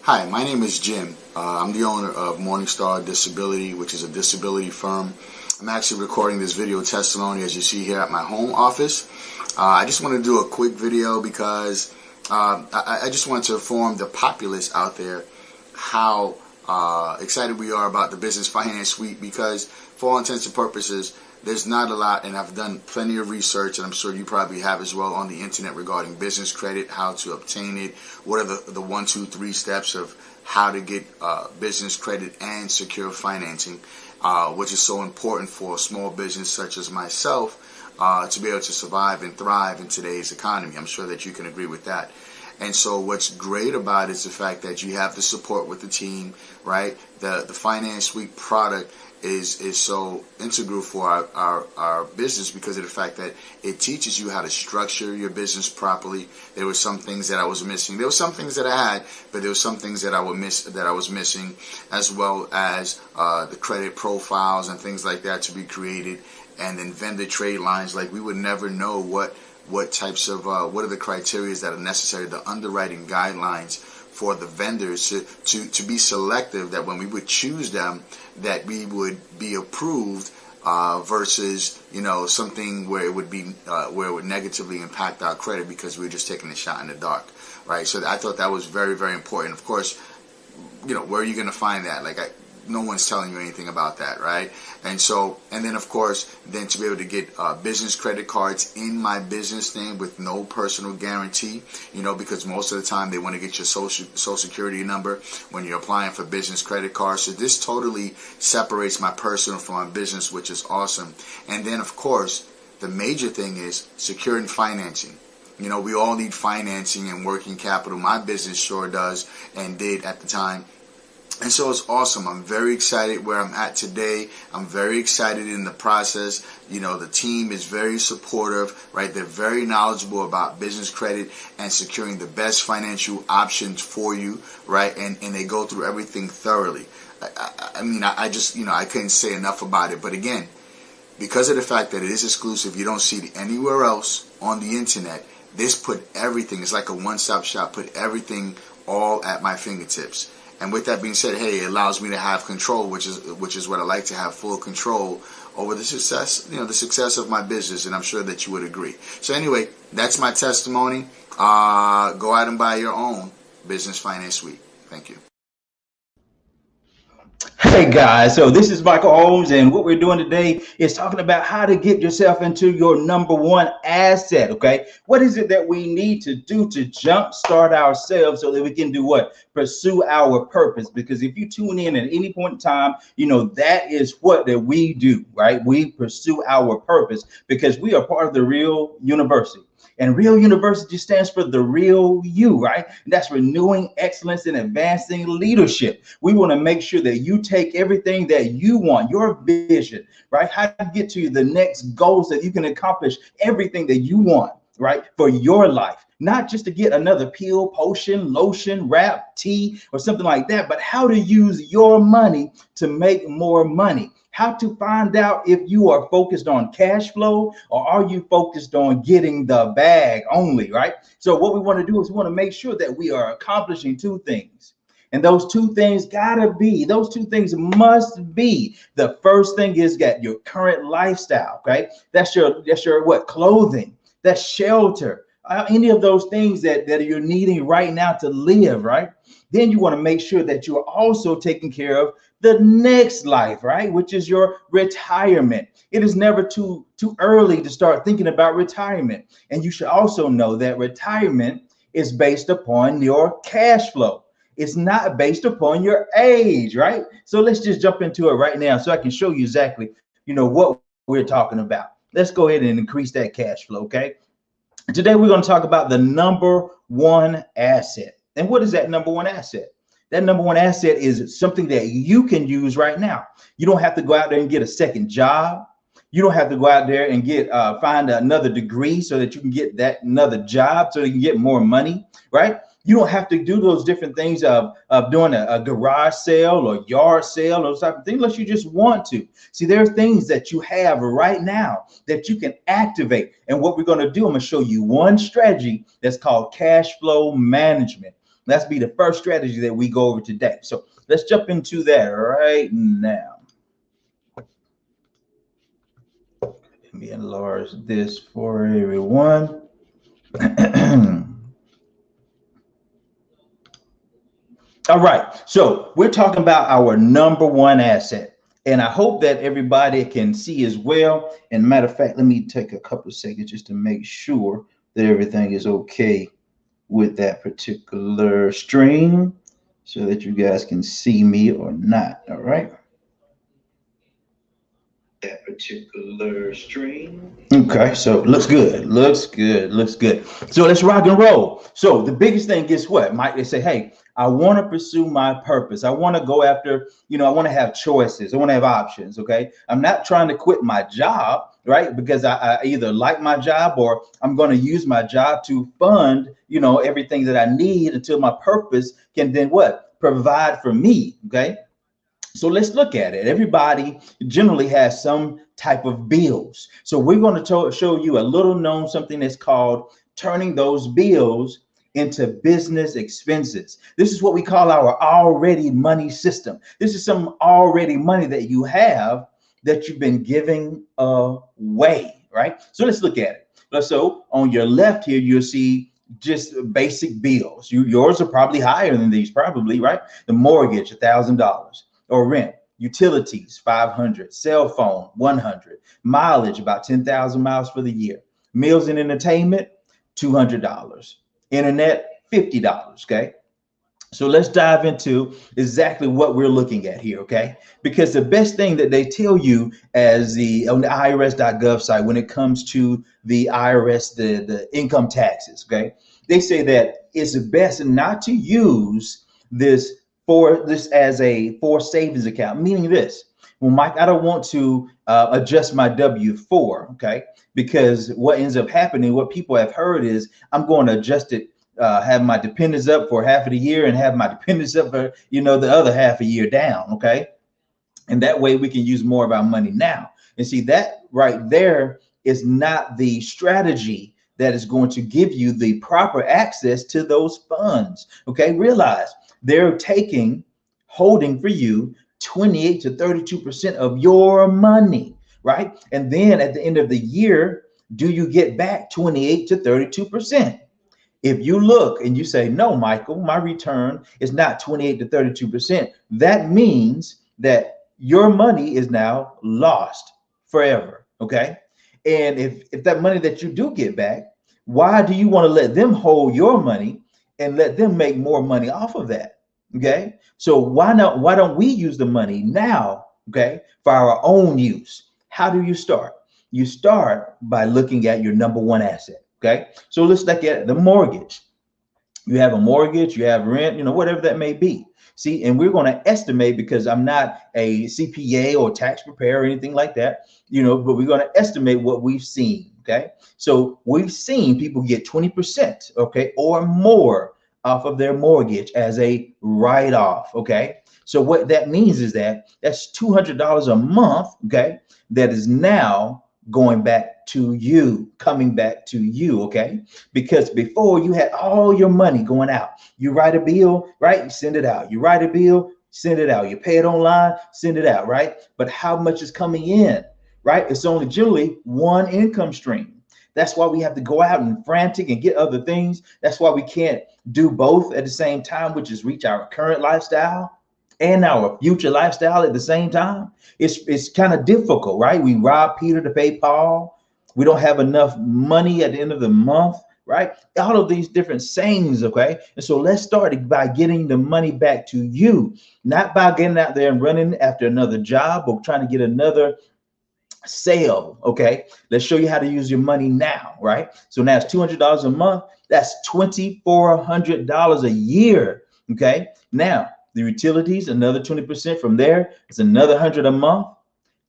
Hi, my name is Jim. I'm the owner of Morningstar Disability, which is a disability firm. I'm actually recording this video testimony, as you see here, at my home office. I just want to do a quick video because I just want to inform the populace out there how excited we are about the Business Finance Suite, because for all intents and purposes, there's not a lot, and I've done plenty of research, and I'm sure you probably have as well, on the internet regarding business credit, how to obtain it, what are the 1, 2, 3 steps of how to get business credit and secure financing, which is so important for a small business such as myself to be able to survive and thrive in today's economy. I'm sure that you can agree with that. And so what's great about it is the fact that you have the support with the team, right? The Finance Suite product is so integral for our business because of the fact that it teaches you how to structure your business properly. There were some things that I was missing. There were some things that I had, but there were some things that I was missing, as well as the credit profiles and things like that to be created, and then vendor trade lines. Like, we would never know what types of what are the criteria that are necessary, the underwriting guidelines for the vendors to be selective, that when we would choose them, that we would be approved versus something where it would be where it would negatively impact our credit because we were just taking a shot in the dark, right? So I thought that was very, very important. Of course, where are you going to find that? No one's telling you anything about that, right? And then of course, then to be able to get business credit cards in my business name with no personal guarantee, because most of the time they want to get your social security number when you're applying for business credit cards. So this totally separates my personal from my business, which is awesome. And then of course, the major thing is securing financing. We all need financing and working capital. My business sure does, and did at the time. And so it's awesome. I'm very excited where I'm at today. I'm very excited in the process. The team is very supportive, right? They're very knowledgeable about business credit and securing the best financial options for you, right? And they go through everything thoroughly. I couldn't say enough about it. But again, because of the fact that it is exclusive, you don't see it anywhere else on the internet. This put everything, it's like a one-stop shop, put everything all at my fingertips. And with that being said, hey, it allows me to have control, which is what I like, to have full control over the success of my business, and I'm sure that you would agree. So anyway, that's my testimony. Go out and buy your own Business Finance Suite. Thank you. Hey guys, so this is Michael Holmes, and what we're doing today is talking about how to get yourself into your number one asset. Okay, what is it that we need to do to jumpstart ourselves so that we can do what? Pursue our purpose. Because if you tune in at any point in time, that is what that we do, right? We pursue our purpose because we are part of the Real University. And Real University stands for the real you, right? And that's renewing excellence and advancing leadership. We want to make sure that you take everything that you want, your vision, right? How to get to the next goals that you can accomplish, everything that you want, right? For your life, not just to get another pill, potion, lotion, wrap, tea, or something like that, but how to use your money to make more money. How to find out if you are focused on cash flow or are you focused on getting the bag only, right? So what we want to do is we want to make sure that we are accomplishing two things. And those two things must be. The first thing is that your current lifestyle, okay? That's your what? Clothing, that's shelter, any of those things that you're needing right now to live, right? Then you want to make sure that you are also taking care of the next life, right? Which is your retirement. It is never too early to start thinking about retirement. And you should also know that retirement is based upon your cash flow. It's not based upon your age, right? So let's just jump into it right now so I can show you exactly, what we're talking about. Let's go ahead and increase that cash flow, okay? Today, we're going to talk about the number one asset. And what is that number one asset? That number one asset is something that you can use right now. You don't have to go out there and get a second job. You don't have to go out there and find another degree so that you can get that another job so you can get more money, right? You don't have to do those different things of doing a garage sale or yard sale, those type of things, unless you just want to. See, there are things that you have right now that you can activate. And what we're going to do, I'm going to show you one strategy that's called cash flow management. That's be the first strategy that we go over today. So let's jump into that right now. Let me enlarge this for everyone. All right, so we're talking about our number one asset, and I hope that everybody can see as well. And matter of fact, let me take a couple of seconds just to make sure that everything is okay with that particular stream so that you guys can see me or not. All right. That particular stream. Okay, so looks good, looks good, looks good. So let's rock and roll. So the biggest thing, guess what, Mike? They say, hey, I want to pursue my purpose. I want to go after, I want to have choices. I want to have options. Okay. I'm not trying to quit my job, right? Because I either like my job or I'm going to use my job to fund, everything that I need until my purpose can then what? Provide for me. Okay. So let's look at it. Everybody generally has some type of bills. So we're going to show you a little known something that's called turning those bills into business expenses. This is what we call our already money system. This is some already money that you have that you've been giving away, right? So let's look at it. So on your left here, you'll see just basic bills. Yours are probably higher than these, probably, right? The mortgage, $1,000. Or rent, utilities, 500, cell phone, 100, mileage, about 10,000 miles for the year, meals and entertainment, $200, internet, $50. Okay. So let's dive into exactly what we're looking at here. Okay. Because the best thing that they tell you as on the IRS.gov site, when it comes to the IRS, the income taxes, okay, they say that it's best not to use this as a savings account, meaning this. Well, Mike, I don't want to adjust my W-4, okay? Because what ends up happening, what people have heard is I'm going to adjust it, have my dependents up for half of the year and have my dependents up for, the other half a year down, okay? And that way we can use more of our money now. And see, that right there is not the strategy that is going to give you the proper access to those funds, okay? Realize they're holding for you 28 to 32% of your money, right? And then at the end of the year, do you get back 28 to 32%? If you look and you say, no, Michael, my return is not 28 to 32%, that means that your money is now lost forever, okay? And if that money that you do get back, why do you want to let them hold your money and let them make more money off of that? Okay, so why don't we use the money now, okay, for our own use? How do you start? You start by looking at your number one asset. Okay, so let's look at the mortgage. You have a mortgage, you have rent, whatever that may be. See, and we're going to estimate, because I'm not a CPA or tax preparer or anything like that, but we're going to estimate what we've seen. Okay, so we've seen people get 20%, okay, or more off of their mortgage as a write-off. Okay, so what that means is that's $200 a month, okay, that is now going back to you, coming back to you, okay? Because before you had all your money going out. You write a bill, right? You send it out. You write a bill, send it out. You pay it online, send it out, right? But how much is coming in, right? It's only generally one income stream. That's why we have to go out and frantic and get other things. That's why we can't do both at the same time, which is reach our current lifestyle and our future lifestyle at the same time. It's kind of difficult, right? We rob Peter to pay Paul. We don't have enough money at the end of the month, right? All of these different sayings, okay? And so let's start by getting the money back to you, not by getting out there and running after another job or trying to get another sale. Okay, let's show you how to use your money now, right? So now it's $200 a month. That's $2,400 a year. Okay, now the utilities, another 20% from there. It's another 100 a month,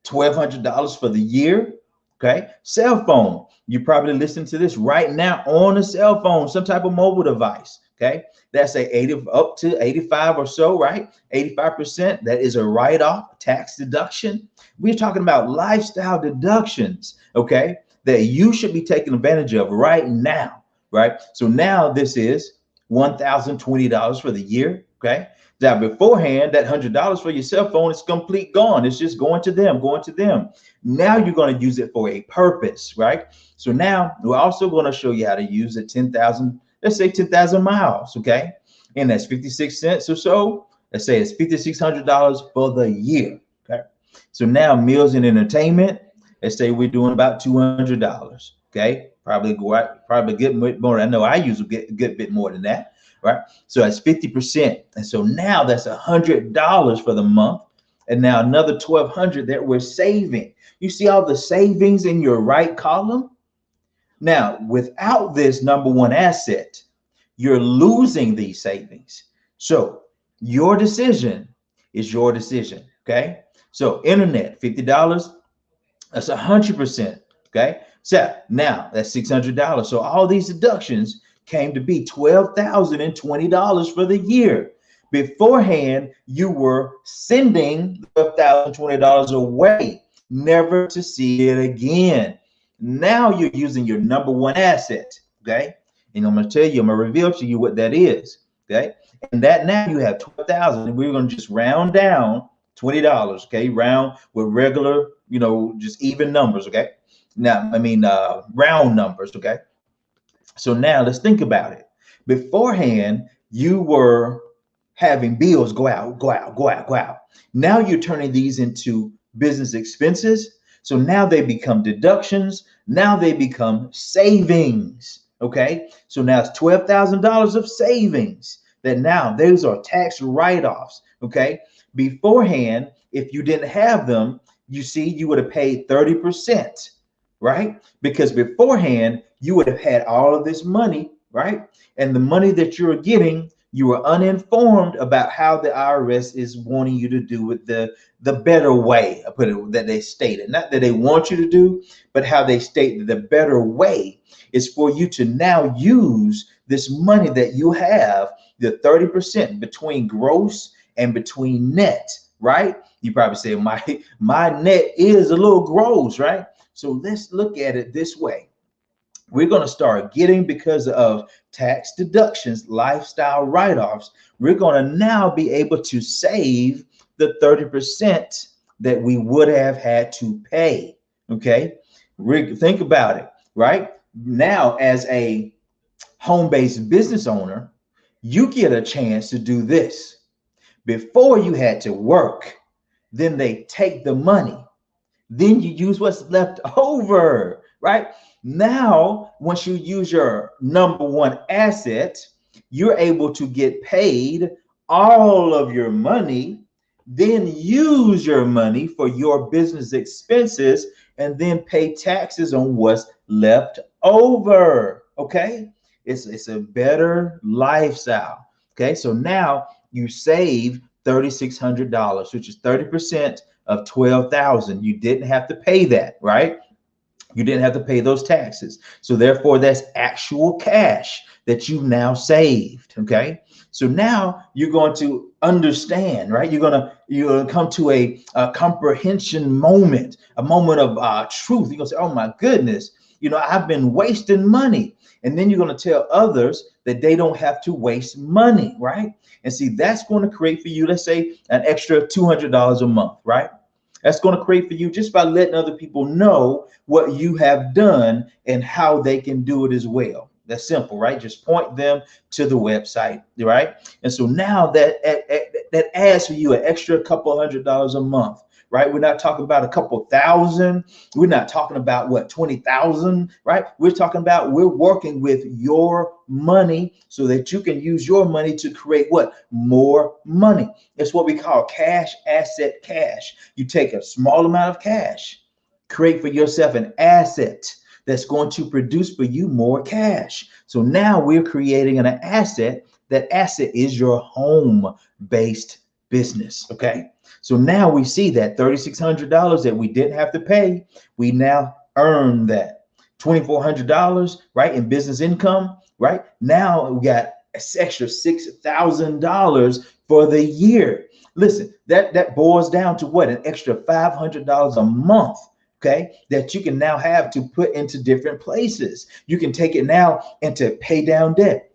$1,200 for the year. Okay, cell phone. You probably listen to this right now on a cell phone, some type of mobile device. Okay, that's up to 85 or so, right? 85%. That is a write-off, tax deduction. We're talking about lifestyle deductions, okay, that you should be taking advantage of right now, right? So now this is $1,020 for the year. Okay. Now beforehand, that $100 for your cell phone is complete gone. It's just going to them, going to them. Now you're going to use it for a purpose, right? So now we're also going to show you how to use it 10,000, let's say 10,000 miles. Okay. And that's 56 cents or so. Let's say it's $5,600 for the year. Okay. So now meals and entertainment, let's say we're doing about $200. Okay. Probably get more. I know I usually get a good bit more than that. Right. So that's 50%. And so now that's $100 for the month. And now another 1,200 that we're saving. You see all the savings in your right column? Now, without this number one asset, you're losing these savings. So your decision is your decision. Okay. So internet, $50, that's 100%. Okay. So now that's $600. So all these deductions came to be $12,020 for the year. Beforehand, you were sending $12,020 away, never to see it again. Now you're using your number one asset. Okay. And I'm going to tell you, I'm going to reveal to you what that is. Okay. And that now you have 12,000, and we're going to just round down $20. Okay. Round with regular, just even numbers. Okay. Now, round numbers. Okay. So now let's think about it. Beforehand, you were having bills go out, go out, go out, go out. Now you're turning these into business expenses. So now they become deductions. Now they become savings. Okay. So now it's $12,000 of savings that now those are tax write-offs. Okay. Beforehand, if you didn't have them, you see, you would have paid 30%. Right? Because beforehand, you would have had all of this money, right? And the money that you're getting, you were uninformed about how the IRS is wanting you to do it the better way, I put it, that they stated. Not that they want you to do, but how they state that the better way is for you to now use this money that you have, the 30% between gross and between net, right? You probably say my net is a little gross, right? So let's look at it this way. We're going to start getting, because of tax deductions, lifestyle write-offs, we're going to now be able to save the 30% that we would have had to pay. Okay. Think about it, right? Now, as a home-based business owner, you get a chance to do this. Before you had to work, then they take the money. Then you use what's left over, right? Now, once you use your number one asset, you're able to get paid all of your money, then use your money for your business expenses, and then pay taxes on what's left over. Okay. It's a better lifestyle. Okay. So now you save $3,600, which is 30% of 12,000. You didn't have to pay that, right? You didn't have to pay those taxes. So therefore, that's actual cash that you've now saved. Okay. So now you're going to understand, right? You're gonna come to a comprehension moment, a moment of truth. You're gonna say, oh my goodness, I've been wasting money. And then you're going to tell others that they don't have to waste money, right? And see, that's going to create for you, let's say, an extra $200 a month, right? That's going to create for you just by letting other people know what you have done and how they can do it as well. That's simple, right? Just point them to the website, right? And so now that adds for you an extra couple $100 a month, right? We're not talking about a couple thousand. We're not talking about what, 20,000, right? We're talking about, we're working with your money so that you can use your money to create what? More money. It's what we call cash asset cash. You take a small amount of cash, create for yourself an asset that's going to produce for you more cash. So now we're creating an asset. That asset is your home-based business, okay? So now we see that $3,600 that we didn't have to pay, we now earn that. $2,400, right, in business income, right? Now we got an extra $6,000 for the year. Listen, that boils down to what? An extra $500 a month, okay, that you can now have to put into different places. You can take it now and to pay down debt.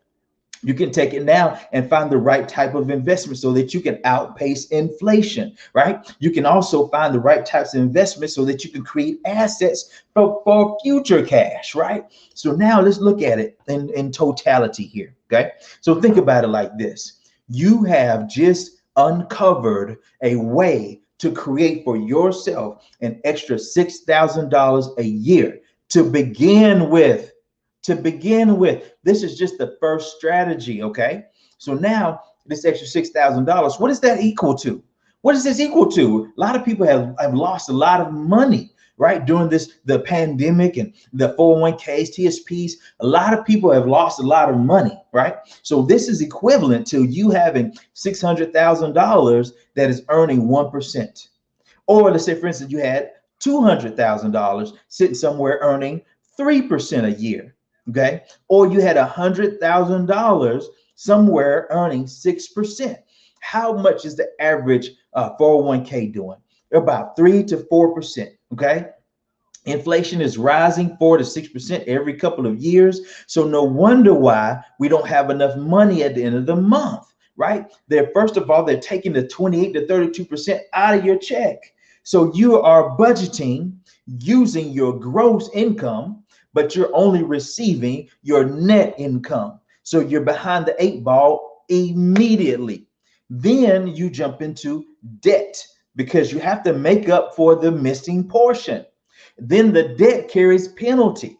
You can take it now and find the right type of investment so that you can outpace inflation, right? You can also find the right types of investments so that you can create assets for future cash, right? So now let's look at it in totality here, okay? So think about it like this. You have just uncovered a way to create for yourself an extra $6,000 a year to begin with. This is just the first strategy, okay? So now this extra $6,000, what is that equal to? What is this equal to? A lot of people have lost a lot of money, right? During the pandemic and the 401ks, TSPs, a lot of people have lost a lot of money, right? So this is equivalent to you having $600,000 that is earning 1%. Or let's say, for instance, you had $200,000 sitting somewhere earning 3% a year. Okay. Or you had $100,000 somewhere earning 6%. How much is the average 401k doing? About 3 to 4%. Okay. Inflation is rising 4 to 6% every couple of years. So no wonder why we don't have enough money at the end of the month, right? First of all, they're taking the 28 to 32% out of your check. So you are budgeting using your gross income, but you're only receiving your net income. So you're behind the 8 ball immediately. Then you jump into debt because you have to make up for the missing portion. Then the debt carries penalty.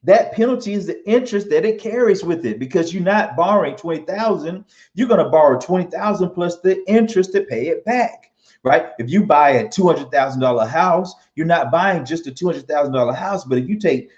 That penalty is the interest that it carries with it, because you're not borrowing 20,000, you're going to borrow 20,000 plus the interest to pay it back, right? If you buy a $200,000 house, you're not buying just a $200,000 house, but if you take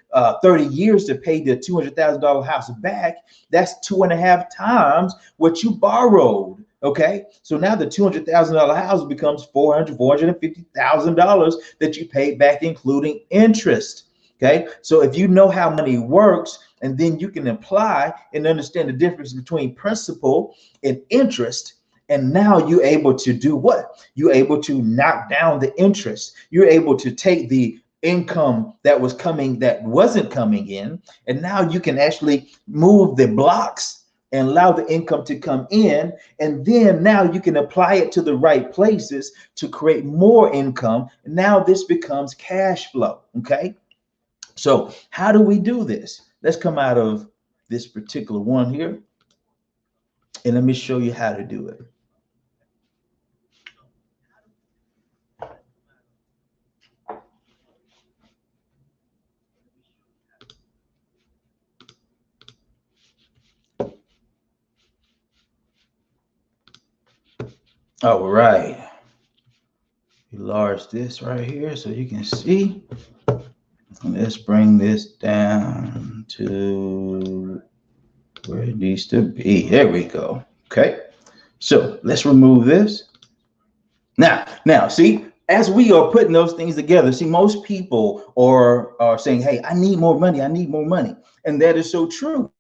30 years to pay the $200,000 house back, that's 2.5 times what you borrowed. Okay, so now the $200,000 house becomes $450,000 that you paid back, including interest. Okay, so if you know how money works, and then you can apply and understand the difference between principal and interest, and now you're able to do what? You're able to knock down the interest. You're able to take the income that wasn't coming in, and now you can actually move the blocks and allow the income to come in. And then now you can apply it to the right places to create more income. And now this becomes cash flow. Okay. So how do we do this? Let's come out of this particular one here, and let me show you how to do it. All right. Enlarge this right here so you can see. Let's bring this down to where it needs to be. There we go. Okay. So let's remove this. Now, see, as we are putting those things together, see, most people are saying, hey, I need more money. I need more money. And that is so true.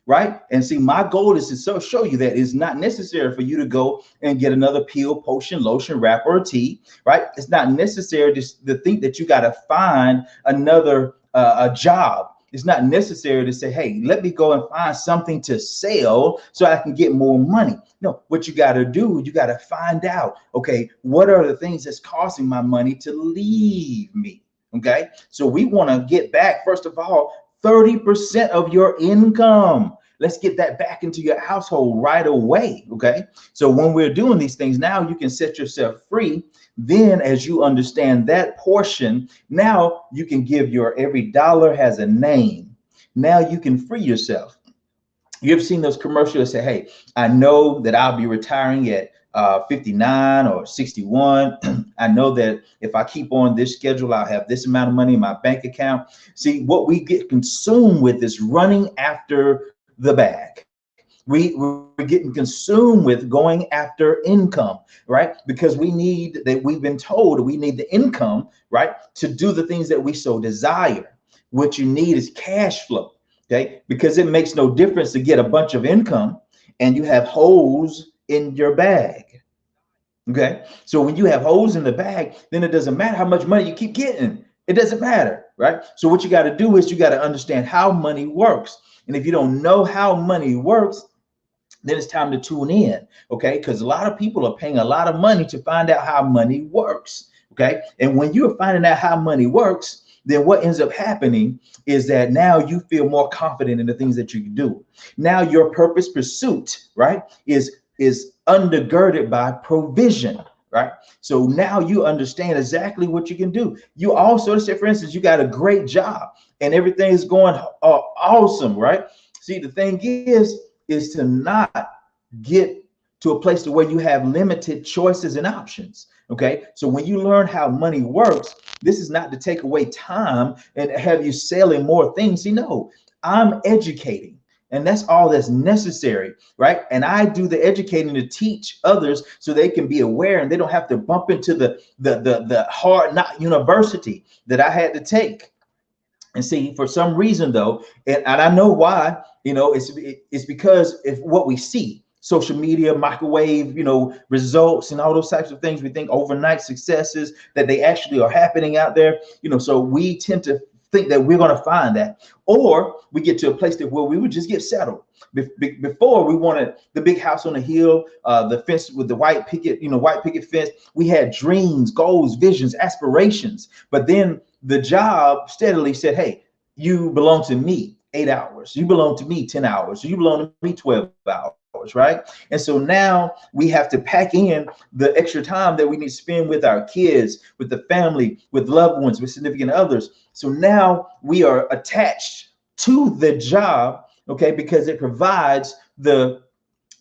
Right. And see, my goal is to show you that it's not necessary for you to go and get another pill, potion, lotion, wrap, or tea. Right. It's not necessary to think that you got to find another a job. It's not necessary to say, hey, let me go and find something to sell so I can get more money. No, what you got to do, you got to find out, okay, what are the things that's causing my money to leave me? Okay. So we want to get back, first of all, 30% of your income. Let's get that back into your household right away. Okay. So when we're doing these things, now you can set yourself free. Then as you understand that portion, now you can give your every dollar has a name. Now you can free yourself. You ever seen those commercials that say, hey, I know that I'll be retiring at 59 or 61. I know that if I keep on this schedule, I'll have this amount of money in my bank account. See, what we get consumed with is running after the bag. We're getting consumed with going after income, right? Because we've been told we need the income, right, to do the things that we so desire. What you need is cash flow, okay? Because it makes no difference to get a bunch of income and you have holes in your bag. Okay, so when you have holes in the bag, then it doesn't matter how much money you keep getting. It doesn't matter, right? So what you got to do is you got to understand how money works. And if you don't know how money works, then it's time to tune in, okay? Because a lot of people are paying a lot of money to find out how money works, okay? And when you're finding out how money works, then what ends up happening is that now you feel more confident in the things that you can do. Now your purpose pursuit, right, is undergirded by provision, right? So now you understand exactly what you can do. You also say, for instance, you got a great job and everything is going awesome, right? See, the thing is to not get to a place to where you have limited choices and options. Okay, so when you learn how money works, this is not to take away time and have you selling more things. See, no, I'm educating, and that's all that's necessary, right? And I do the educating to teach others so they can be aware and they don't have to bump into the hard knock university that I had to take. And see, for some reason though, and I know why, it's because if what we see, social media, microwave, results and all those types of things, we think overnight successes that they actually are happening out there, so we tend to think that we're going to find that, or we get to a place that where we would just get settled. Before we wanted the big house on the hill, the fence with the white picket fence. We had dreams, goals, visions, aspirations, but then the job steadily said, hey, you belong to me 8 hours. You belong to me 10 hours. You belong to me 12 hours, right? And so now we have to pack in the extra time that we need to spend with our kids, with the family, with loved ones, with significant others. So now we are attached to the job, okay, because it provides the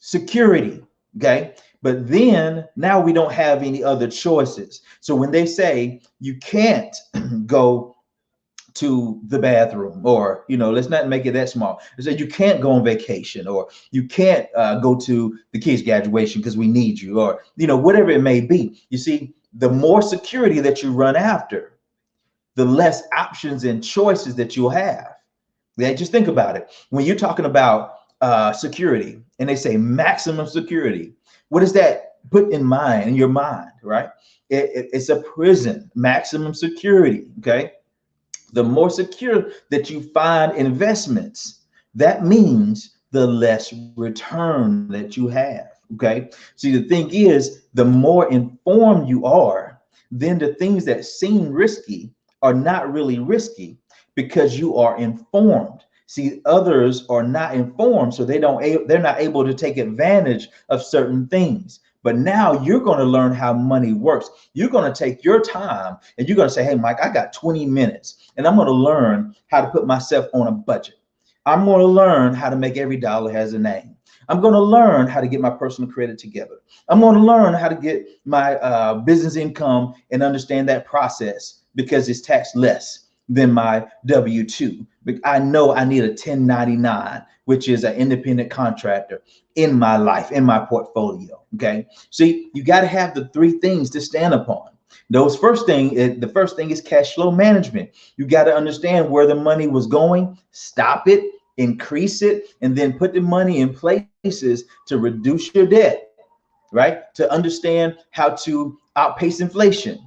security, okay? But then now we don't have any other choices. So when they say you can't go to the bathroom, or let's not make it that small. They say you can't go on vacation, or you can't go to the kids' graduation because we need you, or whatever it may be. You see, the more security that you run after, the less options and choices that you'll have. Yeah, just think about it. When you're talking about security, and they say maximum security, what does that put in your mind, right? It's a prison, maximum security, okay? The more secure that you find investments, that means the less return that you have, okay? See, the thing is, the more informed you are, then the things that seem risky are not really risky because you are informed. See, others are not informed, so they're not able to take advantage of certain things. But now you're going to learn how money works. You're going to take your time and you're going to say, hey, Mike, I got 20 minutes and I'm going to learn how to put myself on a budget. I'm going to learn how to make every dollar has a name. I'm going to learn how to get my personal credit together. I'm going to learn how to get my business income and understand that process because it's taxed less than my W-2. But I know I need a 1099, which is an independent contractor in my life, in my portfolio. Okay. See, you got to have the three things to stand upon. The first thing is cash flow management. You got to understand where the money was going, stop it, increase it, and then put the money in places to reduce your debt, right? To understand how to outpace inflation,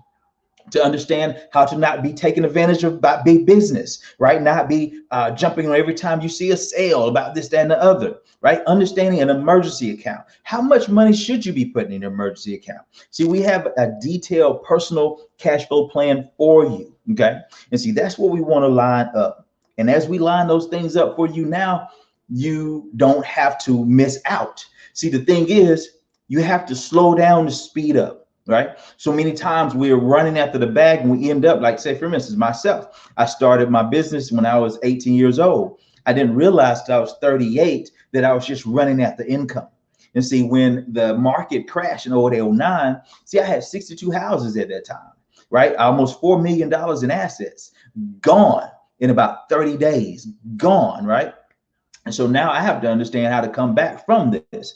to understand how to not be taken advantage of by big business, right? Not be jumping on every time you see a sale about this, that, and the other, right? Understanding an emergency account. How much money should you be putting in your emergency account? See, we have a detailed personal cash flow plan for you, okay? And see, that's what we want to line up. And as we line those things up for you now, you don't have to miss out. See, the thing is, you have to slow down to speed up. Right. So many times we're running after the bag and we end up like, say, for instance, myself, I started my business when I was 18 years old. I didn't realize till I was 38 that I was just running after income. And see, when the market crashed in 08, 09, see, I had 62 houses at that time, right? Almost $4 million in assets gone in about 30 days, gone, right? And so now I have to understand how to come back from this.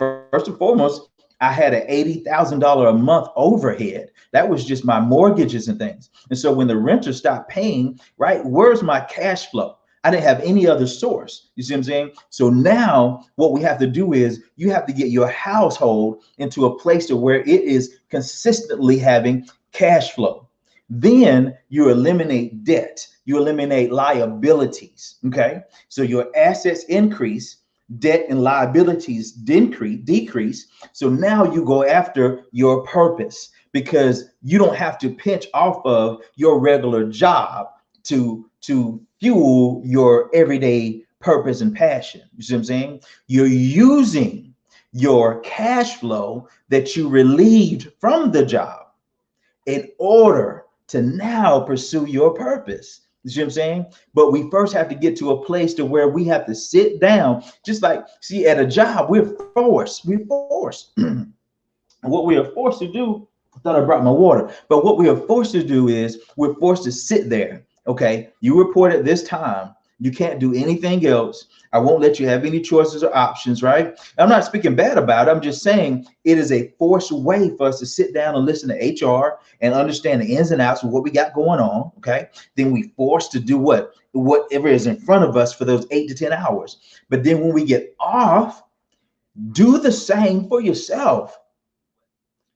First and foremost, I had an $80,000 a month overhead. That was just my mortgages and things. And so when the renter stopped paying, right, where's my cash flow? I didn't have any other source. You see what I'm saying? So now what we have to do is you have to get your household into a place to where it is consistently having cash flow. Then you eliminate debt. You eliminate liabilities. Okay. So your assets increase. debt and liabilities decrease. So now you go after your purpose because you don't have to pinch off of your regular job to fuel your everyday purpose and passion. You see what I'm saying? You're using your cash flow that you relieved from the job in order to now pursue your purpose. You see what I'm saying? But we first have to get to a place to where we have to sit down, just like, see, at a job, we're forced. What we are forced to do, I thought I brought my water, but what we are forced to do is we're forced to sit there. Okay, you report at this time. You can't do anything else. I won't let you have any choices or options, right? I'm not speaking bad about it. I'm just saying it is a forced way for us to sit down and listen to HR and understand the ins and outs of what we got going on. Okay, then we forced to do whatever is in front of us for those 8 to 10 hours. But then when we get off, do the same for yourself.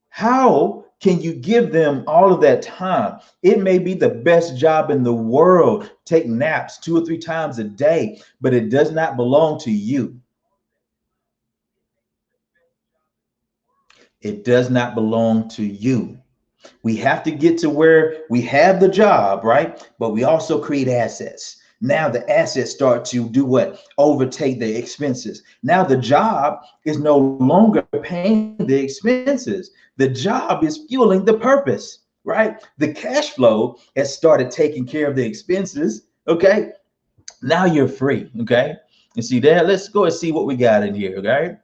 How can you give them all of that time? It may be the best job in the world. Take naps 2 or 3 times a day, but it does not belong to you. It does not belong to you. We have to get to where we have the job, right? But we also create assets. Now the assets start to do what? Overtake the expenses. Now the job is no longer paying the expenses. The job is fueling the purpose, right? The cash flow has started taking care of the expenses. Okay. Now you're free. Okay. And see that? Let's go and see what we got in here. Okay.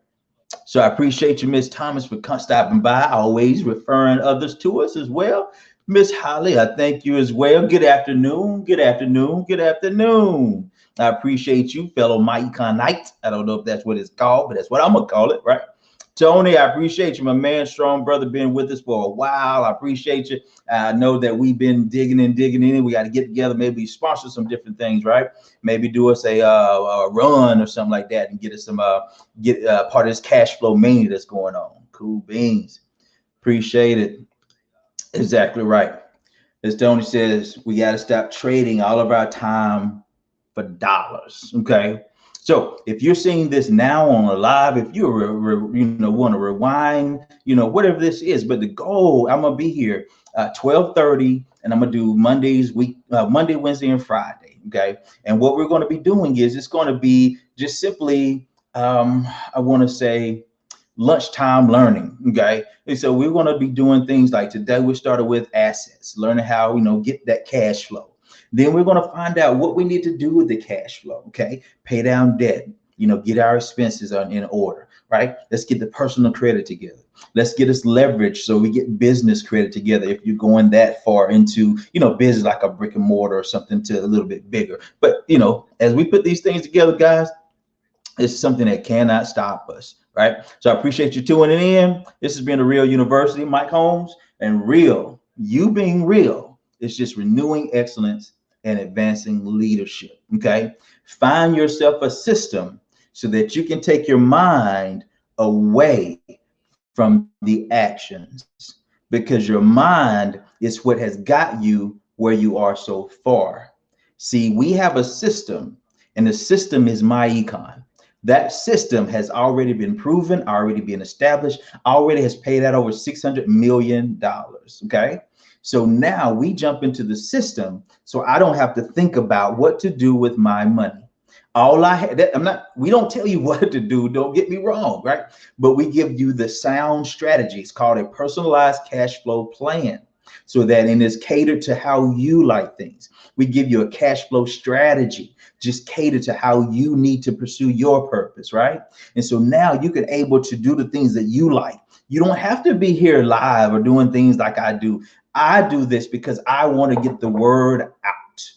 So I appreciate you, Miss Thomas, for stopping by, always referring others to us as well. Miss Holly, I thank you as well. Good afternoon, good afternoon, good afternoon. I appreciate you, fellow Myconite. I don't know if that's what it's called, but that's what I'm going to call it, right? Tony, I appreciate you, my man, strong brother, been with us for a while. I appreciate you. I know that we've been digging in. We got to get together, maybe sponsor some different things, right? Maybe do us a run or something like that and get us some part of this cash flow mania that's going on. Cool beans. Appreciate it. Exactly right. As Tony says, we got to stop trading all of our time for dollars. Okay. So if you're seeing this now on a live, if you want to rewind, whatever this is, but the goal, I'm gonna be here 12:30, and I'm gonna do Monday, Wednesday, and Friday. Okay, and what we're going to be doing is it's going to be just simply, I want to say, lunchtime learning. Okay, and so we're going to be doing things like today. We started with assets, learning how get that cash flow. Then we're going to find out what we need to do with the cash flow. Okay, pay down debt, get our expenses in order, right? Let's get the personal credit together. Let's get us leverage so we get business credit together. If you're going that far into, business like a brick and mortar or something to a little bit bigger. But, as we put these things together, guys, it's something that cannot stop us, right? So I appreciate you tuning in. This has been a Real University, Mike Holmes, and you being real, it's just renewing excellence and advancing leadership. Okay, find yourself a system so that you can take your mind away from the actions, because your mind is what has got you where you are so far. See, we have a system, and the system is MyEcon. That system has already been proven, already been established, already has paid out over $600 million. Okay. So now we jump into the system, so I don't have to think about what to do with my money. We don't tell you what to do, don't get me wrong, right? But we give you the sound strategy. It's called a personalized cash flow plan, so that it is catered to how you like things. We give you a cash flow strategy, just catered to how you need to pursue your purpose, right? And so now you can able to do the things that you like. You don't have to be here live or doing things like I do. I do this because I want to get the word out.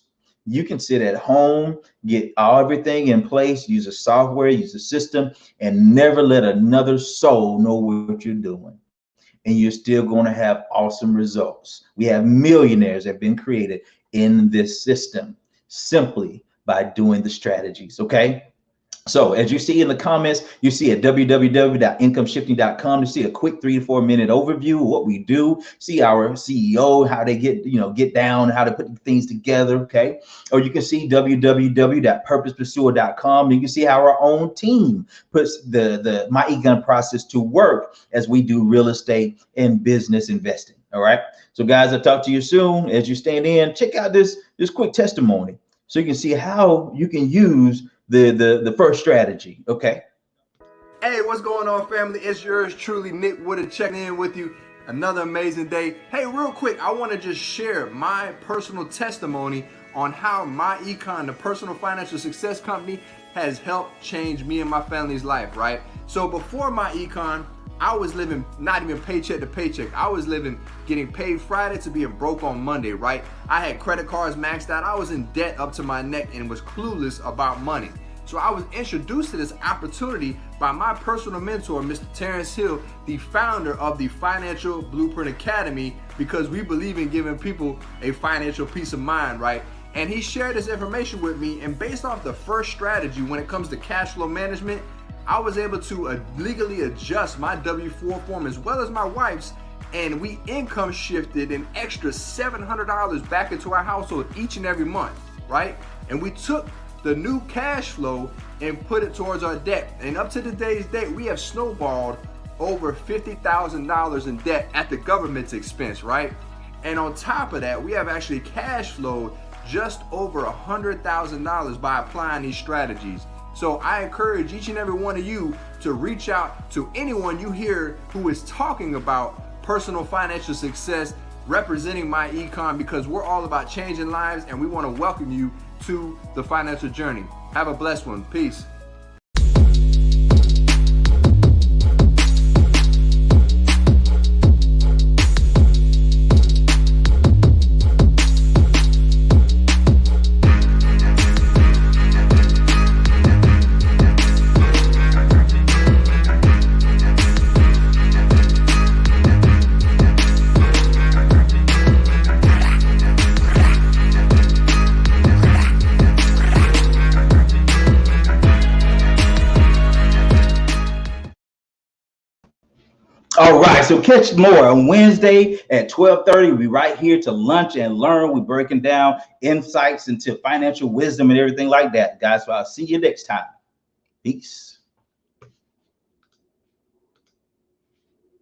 You can sit at home, get everything in place, use a software, use a system, and never let another soul know what you're doing. And you're still going to have awesome results. We have millionaires that have been created in this system simply by doing the strategies. Okay. So as you see in the comments, you see at www.incomeshifting.com to see a quick 3 to 4 minute overview of what we do. See our CEO, how they get down, how to put things together. Okay. Or you can see www.purposepursuer.com. You can see how our own team puts the My Econ process to work as we do real estate and business investing. All right. So guys, I'll talk to you soon. As you stand in, check out this quick testimony so you can see how you can use the first strategy. Okay. Hey, what's going on, family? It's yours truly, Nick Woodard, checking in with you. Another amazing day. Hey, real quick, I want to just share my personal testimony on how My Econ, the personal financial success company, has helped change me and my family's life, right? So before My Econ, I was living not even paycheck to paycheck. I was living getting paid Friday to being broke on Monday, right? I had credit cards maxed out. I was in debt up to my neck and was clueless about money. So I was introduced to this opportunity by my personal mentor, Mr. Terrence Hill, the founder of the Financial Blueprint Academy, because we believe in giving people a financial peace of mind, right? And he shared this information with me, and based off the first strategy when it comes to cash flow management, I was able to legally adjust my W-4 form as well as my wife's, and we income shifted an extra $700 back into our household each and every month, right? And we took the new cash flow and put it towards our debt. And up to today's date, we have snowballed over $50,000 in debt at the government's expense, right? And on top of that, we have actually cash flowed just over $100,000 by applying these strategies. So I encourage each and every one of you to reach out to anyone you hear who is talking about personal financial success, representing My Econ, because we're all about changing lives and we want to welcome you to the financial journey. Have a blessed one. Peace. All right, so catch more on Wednesday at 12:30. We'll be right here to lunch and learn. We're breaking down insights into financial wisdom and everything like that, guys. So I'll see you next time. Peace.